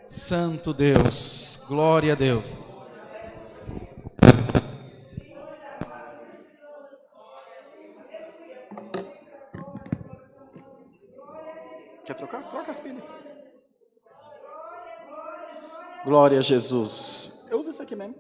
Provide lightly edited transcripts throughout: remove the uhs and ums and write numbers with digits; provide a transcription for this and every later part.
Santo Deus, glória a Deus. Quer trocar? Troca as pilhas. Glória a Jesus. Eu uso isso aqui mesmo.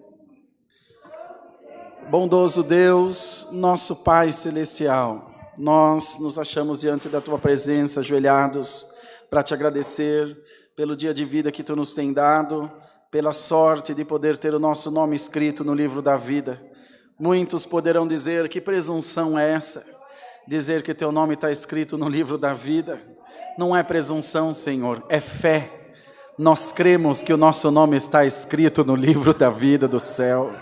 Bondoso Deus, nosso Pai Celestial, nós nos achamos diante da Tua presença, ajoelhados, para Te agradecer pelo dia de vida que Tu nos tem dado, pela sorte de poder ter o nosso nome escrito no livro da vida. Muitos poderão dizer, que presunção é essa? Dizer que Teu nome está escrito no livro da vida. Não é presunção, Senhor, é fé. Nós cremos que o nosso nome está escrito no livro da vida do céu.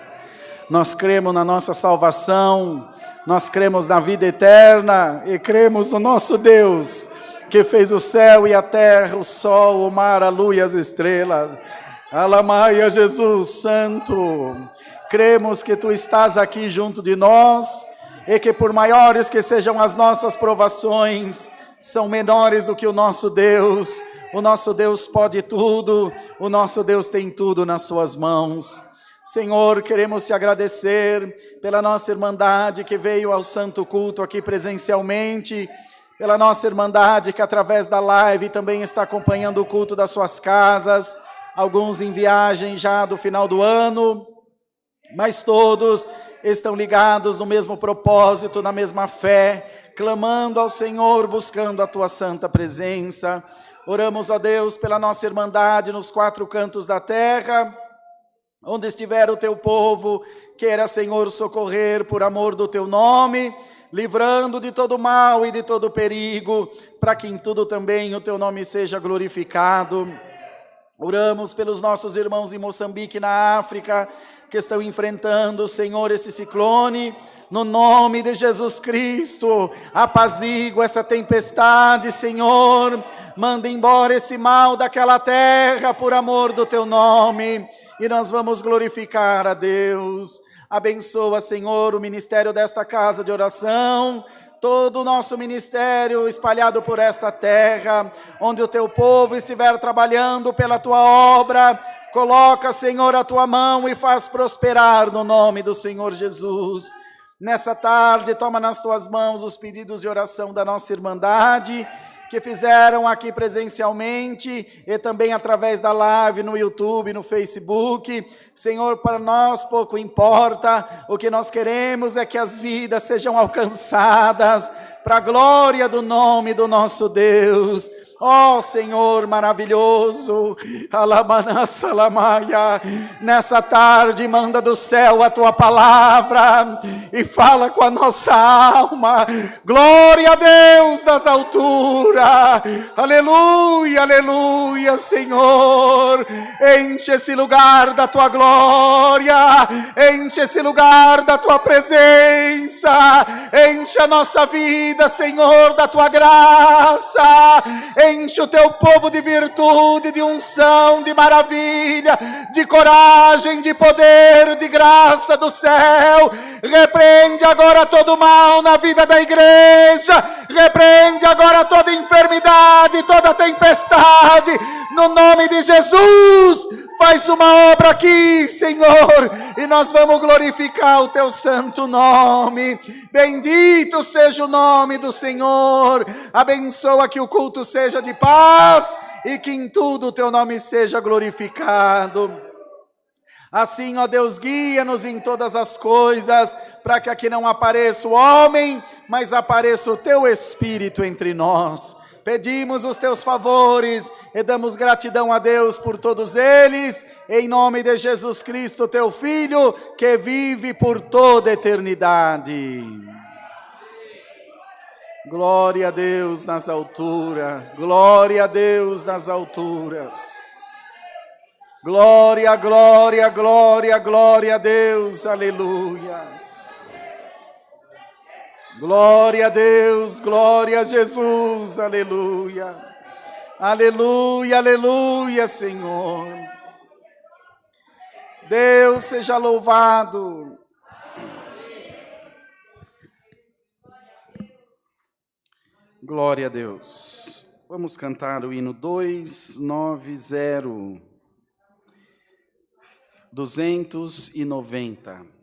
Nós cremos na nossa salvação, nós cremos na vida eterna e cremos no nosso Deus, que fez o céu e a terra, o sol, o mar, a lua e as estrelas. Alamaia, Jesus Santo, cremos que Tu estás aqui junto de nós e que por maiores que sejam as nossas provações, são menores do que o nosso Deus. O nosso Deus pode tudo, o nosso Deus tem tudo nas Suas mãos. Senhor, queremos Te agradecer pela nossa irmandade que veio ao santo culto aqui presencialmente, pela nossa irmandade que através da live também está acompanhando o culto das suas casas, alguns em viagem já do final do ano, mas todos estão ligados no mesmo propósito, na mesma fé, clamando ao Senhor, buscando a Tua santa presença. Oramos a Deus pela nossa irmandade nos quatro cantos da terra, onde estiver o Teu povo, queira, Senhor, socorrer por amor do Teu nome, livrando de todo mal e de todo perigo, para que em tudo também o Teu nome seja glorificado. Oramos pelos nossos irmãos em Moçambique, na África, que estão enfrentando, Senhor, esse ciclone. No nome de Jesus Cristo, apazigua essa tempestade, Senhor. Manda embora esse mal daquela terra, por amor do Teu nome. E nós vamos glorificar a Deus. Abençoa, Senhor, o ministério desta casa de oração, todo o nosso ministério espalhado por esta terra, onde o Teu povo estiver trabalhando pela Tua obra, coloca, Senhor, a Tua mão e faz prosperar no nome do Senhor Jesus. Nessa tarde, toma nas Tuas mãos os pedidos de oração da nossa irmandade, que fizeram aqui presencialmente e também através da live no YouTube, no Facebook. Senhor, para nós pouco importa, o que nós queremos é que as vidas sejam alcançadas para a glória do nome do nosso Deus. Ó Senhor maravilhoso, Alamanassalamaya, nessa tarde manda do céu a Tua palavra e fala com a nossa alma. Glória a Deus das alturas, aleluia, aleluia, Senhor. Enche esse lugar da Tua glória, enche esse lugar da Tua presença, enche a nossa vida, Senhor, da Tua graça. Enche o Teu povo de virtude, de unção, de maravilha, de coragem, de poder, de graça do céu. Repreende agora todo mal na vida da igreja. Repreende agora toda enfermidade, toda tempestade. No nome de Jesus, faz uma obra aqui, Senhor, e nós vamos glorificar o Teu santo nome. Bendito seja o nome do Senhor. Abençoa que o culto seja de paz e que em tudo o Teu nome seja glorificado. Assim, ó Deus, guia-nos em todas as coisas, para que aqui não apareça o homem, mas apareça o Teu Espírito entre nós. Pedimos os Teus favores e damos gratidão a Deus por todos eles, em nome de Jesus Cristo, Teu Filho, que vive por toda a eternidade. Glória a Deus nas alturas, glória a Deus nas alturas. Glória, glória, glória, glória a Deus, aleluia. Glória a Deus, glória a Jesus, aleluia. Aleluia, aleluia, Senhor. Deus seja louvado. Glória a Deus. Vamos cantar o hino 290. 290.